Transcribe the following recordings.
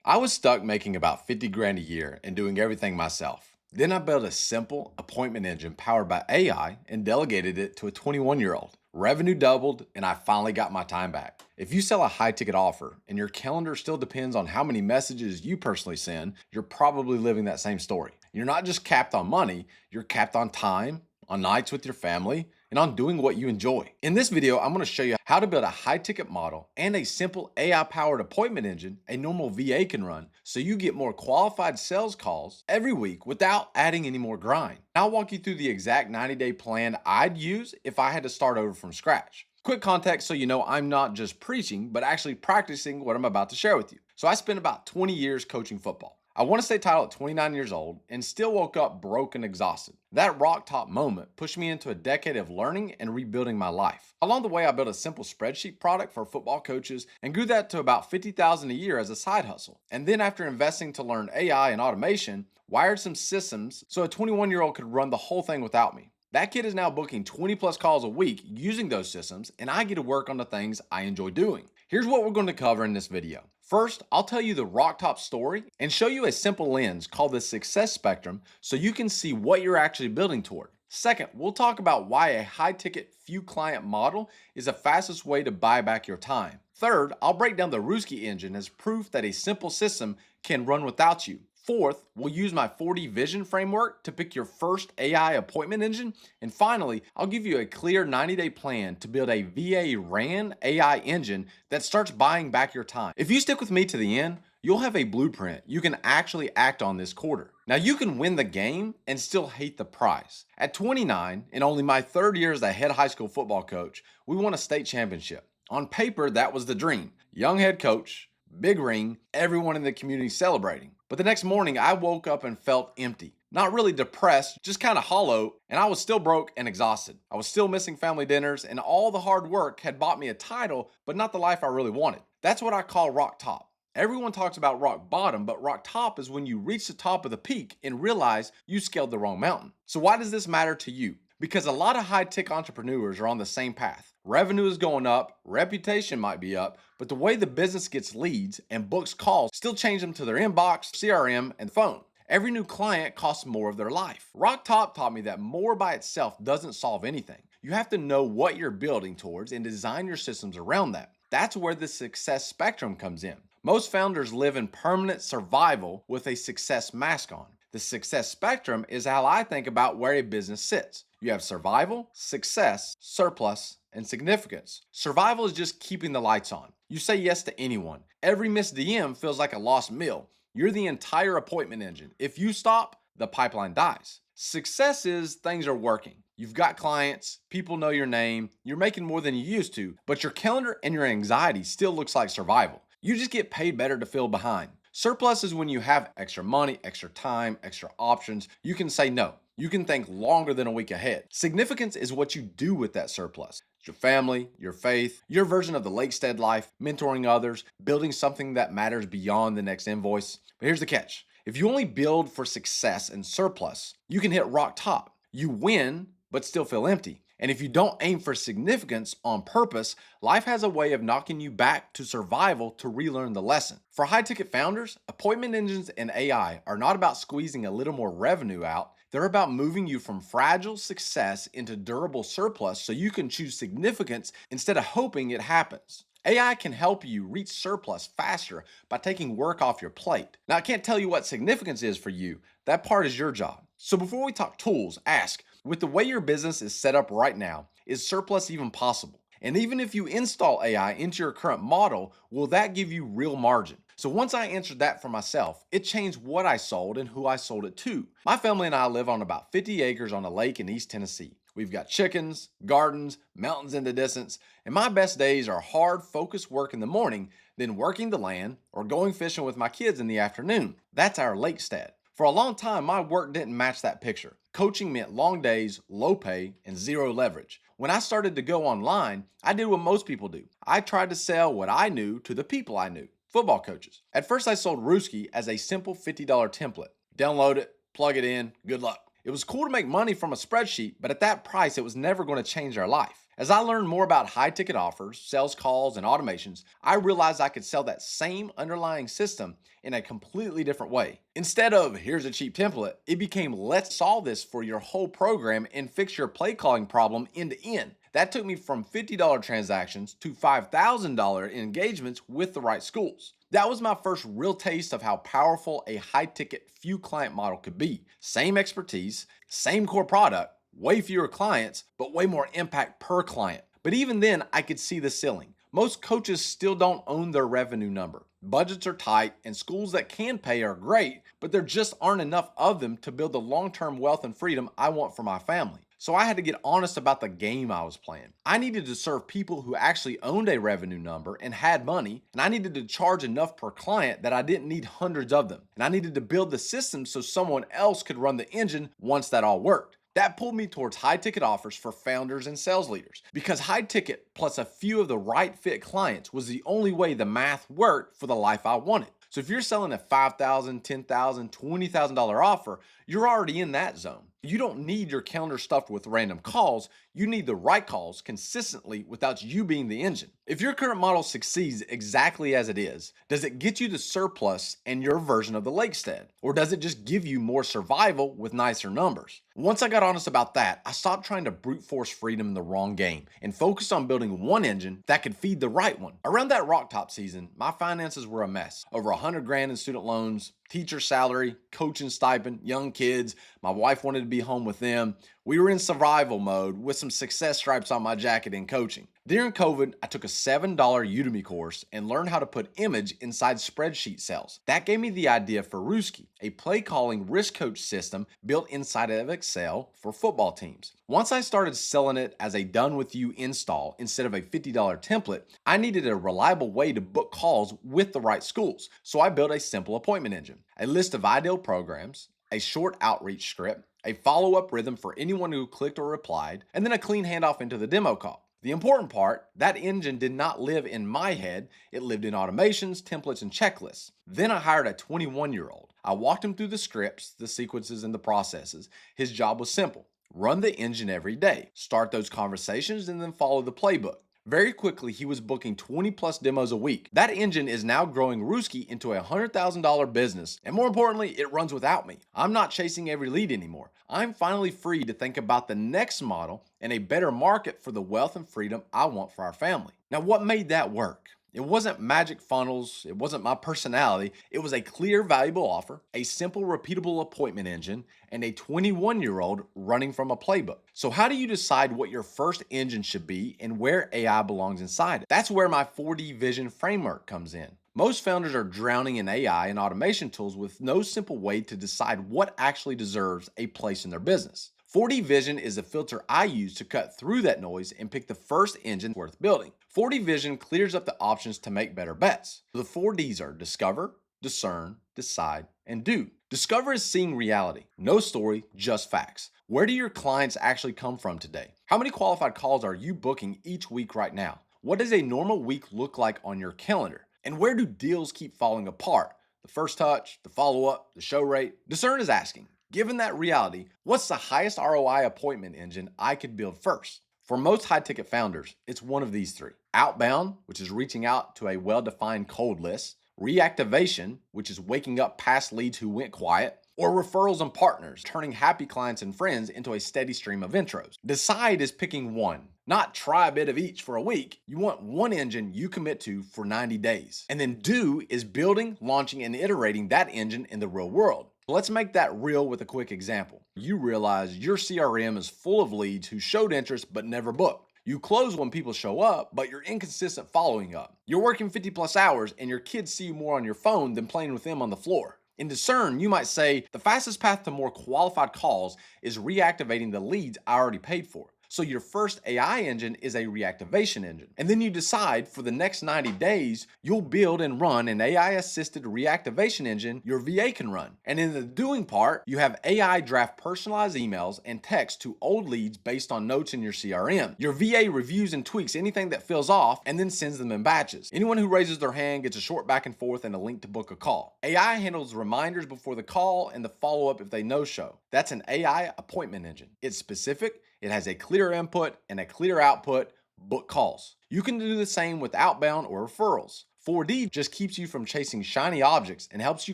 I was stuck making about 50 grand a year and doing everything myself. Then I built a simple appointment engine powered by AI and delegated it to a 21-year-old. Revenue doubled and I finally got my time back. If you sell a high ticket offer and your calendar still depends on how many messages you personally send, you're probably living that same story. You're not just capped on money, you're capped on time, on nights with your family, and on doing what you enjoy. In this video, I'm going to show you how to build a high ticket model and a simple AI powered appointment engine a normal VA can run so you get more qualified sales calls every week without adding any more grind. I'll walk you through the exact 90-day plan I'd use if I had to start over from scratch. Quick context so you know I'm not just preaching, but actually practicing what I'm about to share with you. So I spent about 20 years coaching football. I won a state title at 29 years old and still woke up broke and exhausted. That rock top moment pushed me into a decade of learning and rebuilding my life. Along the way, I built a simple spreadsheet product for football coaches and grew that to about $50,000 a year as a side hustle. And then after investing to learn AI and automation, wired some systems so a 21-year-old could run the whole thing without me. That kid is now booking 20 plus calls a week using those systems, and I get to work on the things I enjoy doing. Here's what we're going to cover in this video. First, I'll tell you the rock top story and show you a simple lens called the success spectrum so you can see what you're actually building toward. Second, we'll talk about why a high ticket few client model is the fastest way to buy back your time. Third, I'll break down the Ruski engine as proof that a simple system can run without you. Fourth, we'll use my 4D vision framework to pick your first AI appointment engine. And finally, I'll give you a clear 90-day plan to build a VA ran AI engine that starts buying back your time. If you stick with me to the end, you'll have a blueprint you can actually act on this quarter. Now you can win the game and still hate the prize. At 29, in only my third year as a head high school football coach, we won a state championship. On paper, that was the dream. Young head coach, big ring, everyone in the community celebrating. But the next morning, I woke up and felt empty. Not really depressed, just kind of hollow, and I was still broke and exhausted. I was still missing family dinners, and all the hard work had bought me a title, but not the life I really wanted. That's what I call rock top. Everyone talks about rock bottom, but rock top is when you reach the top of the peak and realize you scaled the wrong mountain. So why does this matter to you? Because a lot of high-tech entrepreneurs are on the same path. Revenue is going up, reputation might be up, but the way the business gets leads and books calls still change them to their inbox, CRM, and phone. Every new client costs more of their life. Rock Top taught me that more by itself doesn't solve anything. You have to know what you're building towards and design your systems around that. That's where the success spectrum comes in. Most founders live in permanent survival with a success mask on. The success spectrum is how I think about where a business sits. You have survival, success, surplus, and significance. Survival is just keeping the lights on. You say yes to anyone. Every missed DM feels like a lost meal. You're the entire appointment engine. If you stop, the pipeline dies. Success is things are working. You've got clients, people know your name, you're making more than you used to, but your calendar and your anxiety still looks like survival. You just get paid better to feel behind. Surplus is when you have extra money, extra time, extra options. You can say no. You can think longer than a week ahead. Significance is what you do with that surplus. It's your family, your faith, your version of the Lakestead life, mentoring others, building something that matters beyond the next invoice. But here's the catch. If you only build for success and surplus, you can hit rock top. You win, but still feel empty. And if you don't aim for significance on purpose, life has a way of knocking you back to survival to relearn the lesson. For high-ticket founders, appointment engines and AI are not about squeezing a little more revenue out. They're about moving you from fragile success into durable surplus so you can choose significance instead of hoping it happens. AI can help you reach surplus faster by taking work off your plate. Now, I can't tell you what significance is for you. That part is your job. So before we talk tools, ask, with the way your business is set up right now, is surplus even possible? And even if you install AI into your current model, will that give you real margin? So once I answered that for myself, it changed what I sold and who I sold it to. My family and I live on about 50 acres on a lake in East Tennessee. We've got chickens, gardens, mountains in the distance, and my best days are hard, focused work in the morning, then working the land or going fishing with my kids in the afternoon. That's our Lakestead. For a long time, my work didn't match that picture. Coaching meant long days, low pay, and zero leverage. When I started to go online, I did what most people do. I tried to sell what I knew to the people I knew, football coaches. At first, I sold Ruski as a simple $50 template. Download it, plug it in, good luck. It was cool to make money from a spreadsheet, but at that price, it was never going to change our life. As I learned more about high ticket offers, sales calls, and automations, I realized I could sell that same underlying system in a completely different way. Instead of here's a cheap template, it became let's solve this for your whole program and fix your play calling problem end to end. That took me from $50 transactions to $5,000 engagements with the right schools. That was my first real taste of how powerful a high ticket, few client model could be. Same expertise, same core product, way fewer clients, but way more impact per client. But even then, I could see the ceiling. Most coaches still don't own their revenue number. Budgets are tight, and schools that can pay are great, but there just aren't enough of them to build the long term wealth and freedom I want for my family. So I had to get honest about the game I was playing. I needed to serve people who actually owned a revenue number and had money, and I needed to charge enough per client that I didn't need hundreds of them. And I needed to build the system so someone else could run the engine once that all worked. That pulled me towards high ticket offers for founders and sales leaders because high ticket plus a few of the right fit clients was the only way the math worked for the life I wanted. So if you're selling a $5,000, $10,000, $20,000 offer, you're already in that zone. You don't need your calendar stuffed with random calls. You need the right calls consistently without you being the engine. If your current model succeeds exactly as it is, does it get you the surplus and your version of the Lakestead? Or does it just give you more survival with nicer numbers? Once I got honest about that, I stopped trying to brute force freedom in the wrong game and focused on building one engine that could feed the right one. Around that rock top season, my finances were a mess. Over 100 grand in student loans, teacher salary, coaching stipend, young kids. My wife wanted to be home with them. We were in survival mode with some success stripes on my jacket in coaching. During COVID, I took a $7 Udemy course and learned how to put image inside spreadsheet cells. That gave me the idea for Rooski, a play calling risk coach system built inside of Excel for football teams. Once I started selling it as a done with you install instead of a $50 template, I needed a reliable way to book calls with the right schools. So I built a simple appointment engine, a list of ideal programs, a short outreach script, a follow-up rhythm for anyone who clicked or replied, and then a clean handoff into the demo call. The important part, that engine did not live in my head, it lived in automations, templates, and checklists. Then I hired a 21-year-old. I walked him through the scripts, the sequences, and the processes. His job was simple. Run the engine every day, start those conversations, and then follow the playbook. Very quickly, he was booking 20 plus demos a week. That engine is now growing Rooski into a $100,000 business. And more importantly, it runs without me. I'm not chasing every lead anymore. I'm finally free to think about the next model and a better market for the wealth and freedom I want for our family. Now, what made that work? It wasn't magic funnels, it wasn't my personality, it was a clear, valuable offer, a simple, repeatable appointment engine, and a 21-year-old running from a playbook. So how do you decide what your first engine should be and where AI belongs inside it? That's where my 4D vision framework comes in. Most founders are drowning in AI and automation tools with no simple way to decide what actually deserves a place in their business. 4D Vision is a filter I use to cut through that noise and pick the first engine worth building. 4D Vision clears up the options to make better bets. The 4Ds are discover, discern, decide, and do. Discover is seeing reality. No story, just facts. Where do your clients actually come from today? How many qualified calls are you booking each week right now? What does a normal week look like on your calendar? And where do deals keep falling apart? The first touch, the follow-up, the show rate? Discern is asking, given that reality, what's the highest ROI appointment engine I could build first? For most high-ticket founders, it's one of these three. Outbound, which is reaching out to a well-defined cold list. Reactivation, which is waking up past leads who went quiet. Or referrals and partners, turning happy clients and friends into a steady stream of intros. Decide is picking one, not try a bit of each for a week. You want one engine you commit to for 90 days. And then do is building, launching, and iterating that engine in the real world. Let's make that real with a quick example. You realize your CRM is full of leads who showed interest but never booked. You close when people show up, but you're inconsistent following up. You're working 50 plus hours and your kids see you more on your phone than playing with them on the floor. In Discern, you might say the fastest path to more qualified calls is reactivating the leads I already paid for. So your first AI engine is a reactivation engine. And then you decide for the next 90 days, you'll build and run an AI-assisted reactivation engine your VA can run. And in the doing part, you have AI draft personalized emails and text to old leads based on notes in your CRM. Your VA reviews and tweaks anything that feels off and then sends them in batches. Anyone who raises their hand gets a short back and forth and a link to book a call. AI handles reminders before the call and the follow-up if they no-show. That's an AI appointment engine. It's specific, It has a clear input and a clear output, book calls. You can do the same with outbound or referrals. 4D just keeps you from chasing shiny objects and helps you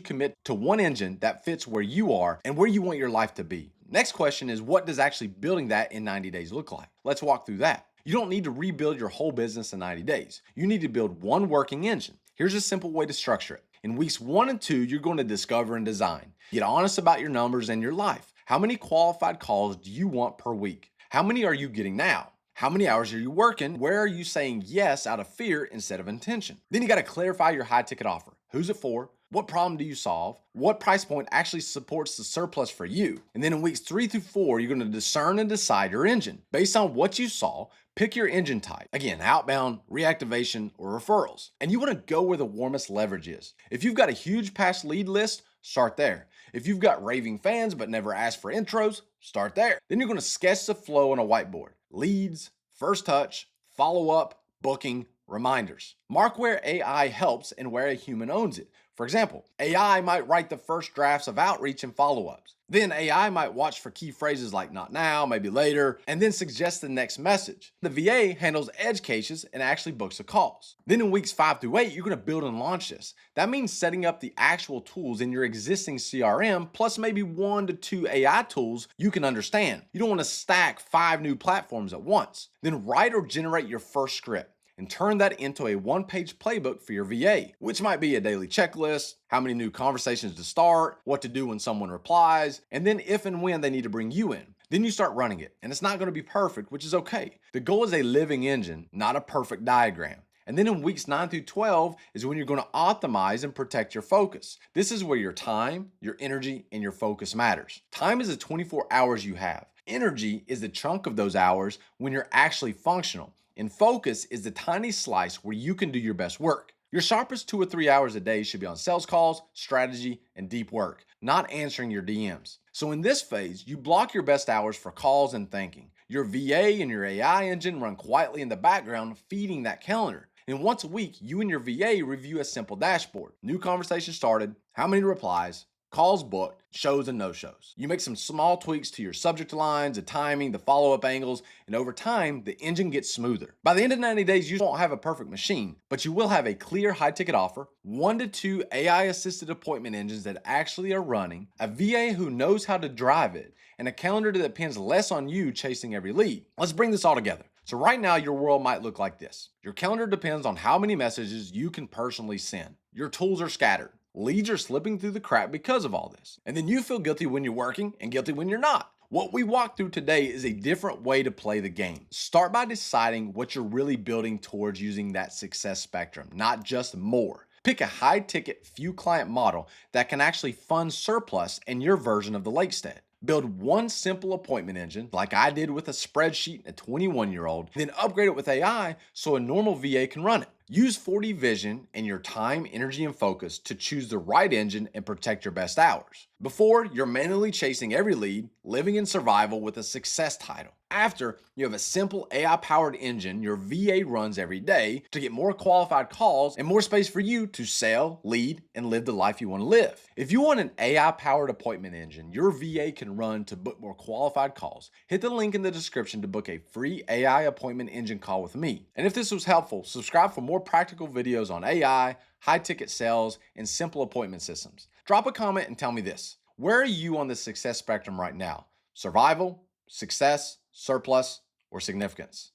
commit to one engine that fits where you are and where you want your life to be. Next question is, what does actually building that in 90 days look like? Let's walk through that. You don't need to rebuild your whole business in 90 days. You need to build one working engine. Here's a simple way to structure it. In weeks 1 and 2, you're going to discover and design. Get honest about your numbers and your life. How many qualified calls do you want per week? How many are you getting now? How many hours are you working? Where are you saying yes out of fear instead of intention? Then you got to clarify your high ticket offer. Who's it for? What problem do you solve? What price point actually supports the surplus for you? And then in weeks 3 through 4, you're going to discern and decide your engine. Based on what you saw, pick your engine type. Again, outbound, reactivation, or referrals. And you want to go where the warmest leverage is. If you've got a huge past lead list, start there. If you've got raving fans but never asked for intros, start there. Then you're going to sketch the flow on a whiteboard. Leads, first touch, follow-up, booking, reminders. Mark where AI helps and where a human owns it. For example, AI might write the first drafts of outreach and follow-ups. Then AI might watch for key phrases like not now, maybe later, and then suggest the next message. The VA handles edge cases and actually books the calls. Then in weeks 5 through 8, you're going to build and launch this. That means setting up the actual tools in your existing CRM, plus maybe 1 to 2 AI tools you can understand. You don't want to stack 5 new platforms at once. Then write or generate your first script and turn that into a one-page playbook for your VA, which might be a daily checklist, how many new conversations to start, what to do when someone replies, and then if and when they need to bring you in. Then you start running it, and it's not going to be perfect, which is okay. The goal is a living engine, not a perfect diagram. And then in weeks 9 through 12 is when you're going to optimize and protect your focus. This is where your time, your energy, and your focus matters. Time is the 24 hours you have. Energy is the chunk of those hours when you're actually functional. And focus is the tiny slice where you can do your best work. Your sharpest 2 or 3 hours a day should be on sales calls, strategy, and deep work, not answering your DMs. So in this phase, you block your best hours for calls and thinking. Your VA and your AI engine run quietly in the background, feeding that calendar. And once a week, you and your VA review a simple dashboard. New conversation started, how many replies, calls booked, shows and no-shows. You make some small tweaks to your subject lines, the timing, the follow-up angles, and over time, the engine gets smoother. By the end of 90 days, you won't have a perfect machine, but you will have a clear high-ticket offer, 1 to 2 AI-assisted appointment engines that actually are running, a VA who knows how to drive it, and a calendar that depends less on you chasing every lead. Let's bring this all together. So right now, your world might look like this. Your calendar depends on how many messages you can personally send. Your tools are scattered. Leads are slipping through the crack because of all this. And then you feel guilty when you're working and guilty when you're not. What we walked through today is a different way to play the game. Start by deciding what you're really building towards using that success spectrum, not just more. Pick a high-ticket, few-client model that can actually fund surplus in your version of the Lakestead. Build one simple appointment engine, like I did with a spreadsheet and a 21-year-old, then upgrade it with AI so a normal VA can run it. Use 4D vision and your time, energy, and focus to choose the right engine and protect your best hours. Before, you're manually chasing every lead, living in survival with a success title. After, you have a simple AI-powered engine your VA runs every day to get more qualified calls and more space for you to sell, lead, and live the life you want to live. If you want an AI-powered appointment engine your VA can run to book more qualified calls, hit the link in the description to book a free AI appointment engine call with me. And if this was helpful, subscribe for more practical videos on AI, high-ticket sales, and simple appointment systems. Drop a comment and tell me this. Where are you on the success spectrum right now? Survival, success, surplus, or significance?